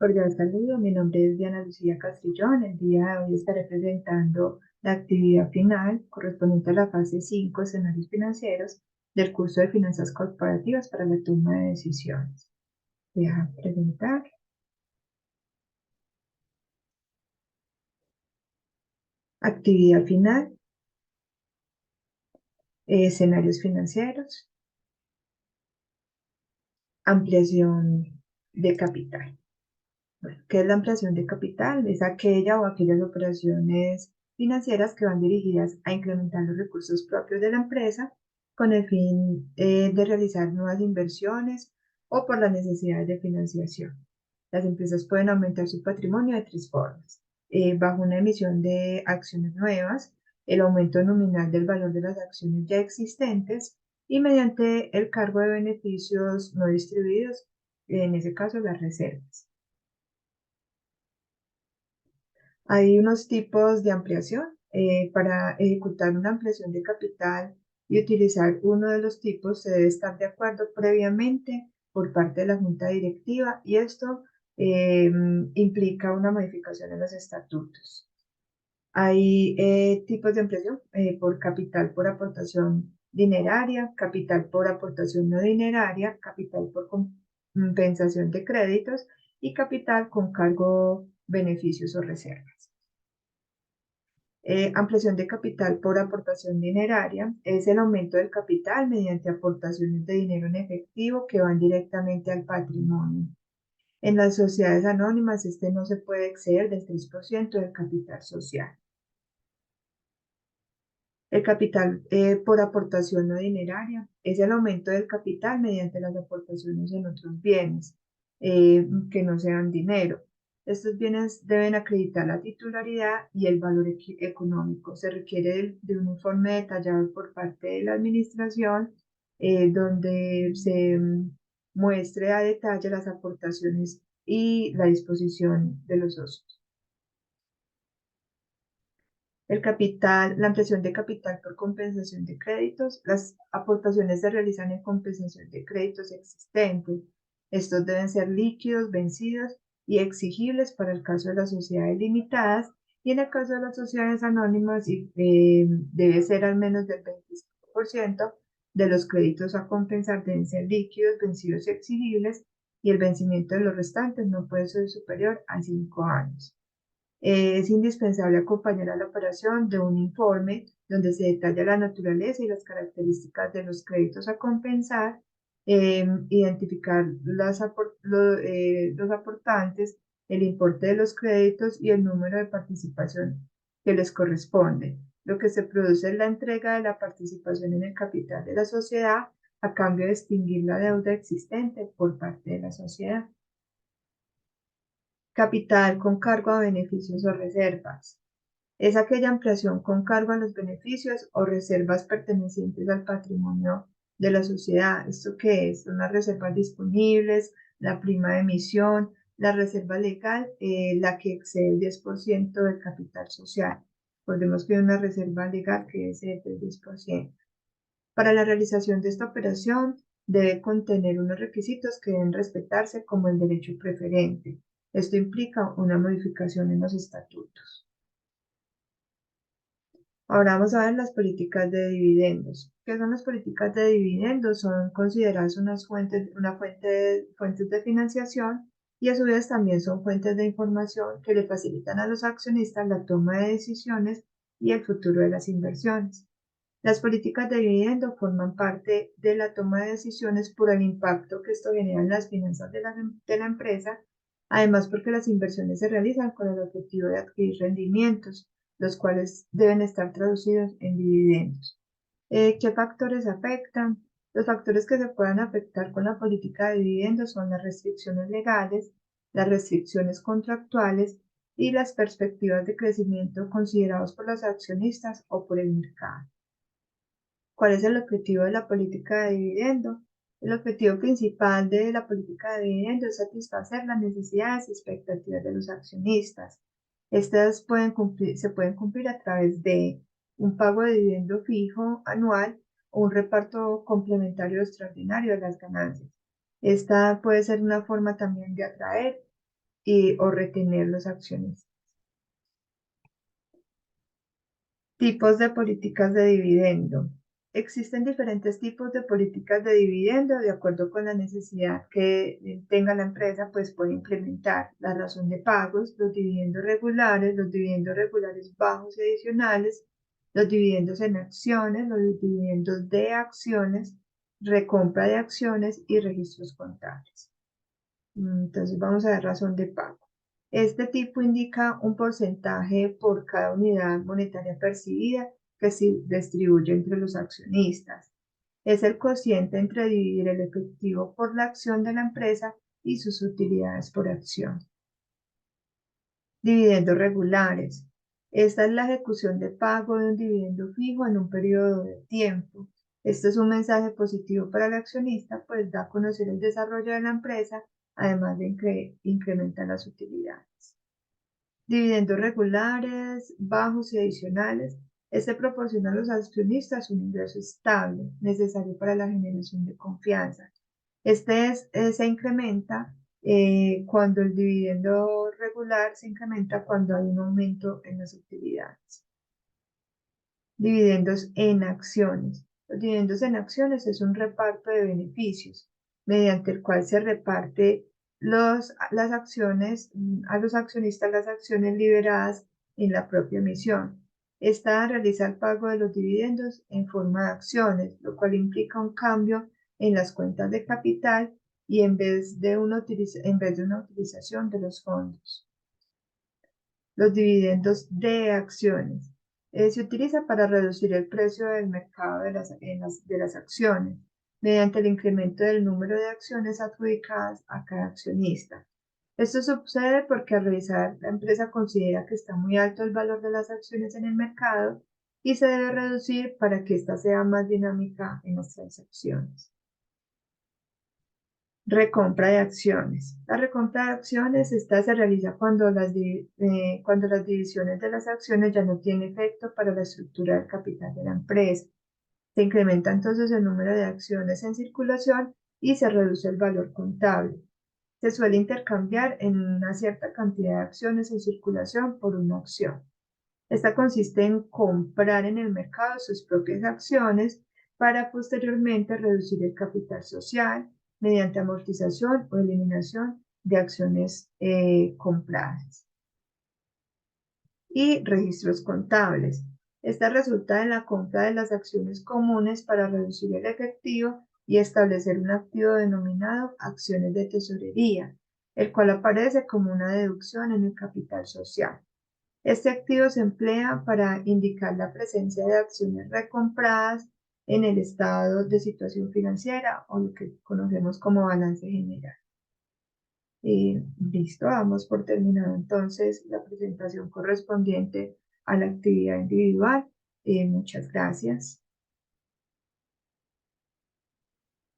Cordial saludo, mi nombre es Diana Lucía Castrillón. El día de hoy estaré presentando la actividad final correspondiente a la fase 5, escenarios financieros, del curso de finanzas corporativas para la toma de decisiones. Voy a presentar actividad final, escenarios financieros, ampliación de capital. Bueno, ¿qué es la ampliación de capital? Es aquella o aquellas operaciones financieras que van dirigidas a incrementar los recursos propios de la empresa con el fin de realizar nuevas inversiones o por las necesidades de financiación. Las empresas pueden aumentar su patrimonio de tres formas: bajo una emisión de acciones nuevas, el aumento nominal del valor de las acciones ya existentes y mediante el cargo de beneficios no distribuidos, en ese caso las reservas. Hay unos tipos de ampliación. Para ejecutar una ampliación de capital y utilizar uno de los tipos, se debe estar de acuerdo previamente por parte de la junta directiva, y esto implica una modificación en los estatutos. Hay tipos de ampliación por capital por aportación dineraria, capital por aportación no dineraria, capital por compensación de créditos y capital con cargo, beneficios o reservas. Ampliación de capital por aportación dineraria es el aumento del capital mediante aportaciones de dinero en efectivo que van directamente al patrimonio. En las sociedades anónimas, este no se puede exceder del 3% del capital social. El capital por aportación no dineraria es el aumento del capital mediante las aportaciones en otros bienes que no sean dinero. Estos bienes deben acreditar la titularidad y el valor económico. Se requiere de un informe detallado por parte de la administración donde se muestre a detalle las aportaciones y la disposición de los socios. La ampliación de capital por compensación de créditos. Las aportaciones se realizan en compensación de créditos existentes. Estos deben ser líquidos, vencidos y exigibles para el caso de las sociedades limitadas, y en el caso de las sociedades anónimas debe ser al menos del 25% de los créditos a compensar deben ser líquidos, vencidos y exigibles, y el vencimiento de los restantes no puede ser superior a 5 años. Es indispensable acompañar a la operación de un informe donde se detalla la naturaleza y las características de los créditos a compensar, identificar los aportantes, el importe de los créditos y el número de participación que les corresponde. Lo que se produce es la entrega de la participación en el capital de la sociedad a cambio de extinguir la deuda existente por parte de la sociedad. Capital con cargo a beneficios o reservas. Es aquella ampliación con cargo a los beneficios o reservas pertenecientes al patrimonio de la sociedad. ¿Esto qué es? Son las reservas disponibles, la prima de emisión, la reserva legal, la que excede el 10% del capital social. Recordemos que hay una reserva legal que es del 10%. Para la realización de esta operación debe contener unos requisitos que deben respetarse, como el derecho preferente. Esto implica una modificación en los estatutos. Ahora vamos a ver las políticas de dividendos. ¿Qué son las políticas de dividendos? Son consideradas fuentes de financiación, y a su vez también son fuentes de información que le facilitan a los accionistas la toma de decisiones y el futuro de las inversiones. Las políticas de dividendo forman parte de la toma de decisiones por el impacto que esto genera en las finanzas de la empresa, además porque las inversiones se realizan con el objetivo de adquirir rendimientos, los cuales deben estar traducidos en dividendos. ¿Qué factores afectan? Los factores que se puedan afectar con la política de dividendos son las restricciones legales, las restricciones contractuales y las perspectivas de crecimiento considerados por los accionistas o por el mercado. ¿Cuál es el objetivo de la política de dividendo? El objetivo principal de la política de dividendo es satisfacer las necesidades y expectativas de los accionistas. Estas se pueden cumplir a través de un pago de dividendo fijo anual o un reparto complementario extraordinario de las ganancias. Esta puede ser una forma también de atraer o retener los accionistas. Tipos de políticas de dividendo. Existen diferentes tipos de políticas de dividendo de acuerdo con la necesidad que tenga la empresa, pues puede implementar la razón de pagos, los dividendos regulares bajos y adicionales, los dividendos en acciones, los dividendos de acciones, recompra de acciones y registros contables. Entonces vamos a ver razón de pago. Este tipo indica un porcentaje por cada unidad monetaria percibida que se distribuye entre los accionistas. Es el cociente entre dividir el efectivo por la acción de la empresa y sus utilidades por acción. Dividendos regulares. Esta es la ejecución de pago de un dividendo fijo en un periodo de tiempo. Este es un mensaje positivo para el accionista, pues da a conocer el desarrollo de la empresa, además de incrementar las utilidades. Dividendos regulares, bajos y adicionales. Este proporciona a los accionistas un ingreso estable, necesario para la generación de confianza. Se incrementa cuando el dividendo regular se incrementa cuando hay un aumento en las utilidades. Dividendos en acciones. Los dividendos en acciones es un reparto de beneficios mediante el cual se reparte las acciones a los accionistas las acciones liberadas en la propia emisión. Esta realiza el pago de los dividendos en forma de acciones, lo cual implica un cambio en las cuentas de capital y en vez de una utilización de los fondos. Los dividendos de acciones. Se utiliza para reducir el precio del mercado de las acciones mediante el incremento del número de acciones adjudicadas a cada accionista. Esto sucede porque al revisar la empresa considera que está muy alto el valor de las acciones en el mercado y se debe reducir para que ésta sea más dinámica en las transacciones. Recompra de acciones. La recompra de acciones, esta se realiza cuando las divisiones de las acciones ya no tienen efecto para la estructura del capital de la empresa. Se incrementa entonces el número de acciones en circulación y se reduce el valor contable. Se suele intercambiar en una cierta cantidad de acciones en circulación por una acción. Esta consiste en comprar en el mercado sus propias acciones para posteriormente reducir el capital social mediante amortización o eliminación de acciones compradas. Y registros contables. Esta resulta en la compra de las acciones comunes para reducir el efectivo y establecer un activo denominado acciones de tesorería, el cual aparece como una deducción en el capital social. Este activo se emplea para indicar la presencia de acciones recompradas en el estado de situación financiera o lo que conocemos como balance general. Listo, damos por terminado entonces la presentación correspondiente a la actividad individual. Muchas gracias.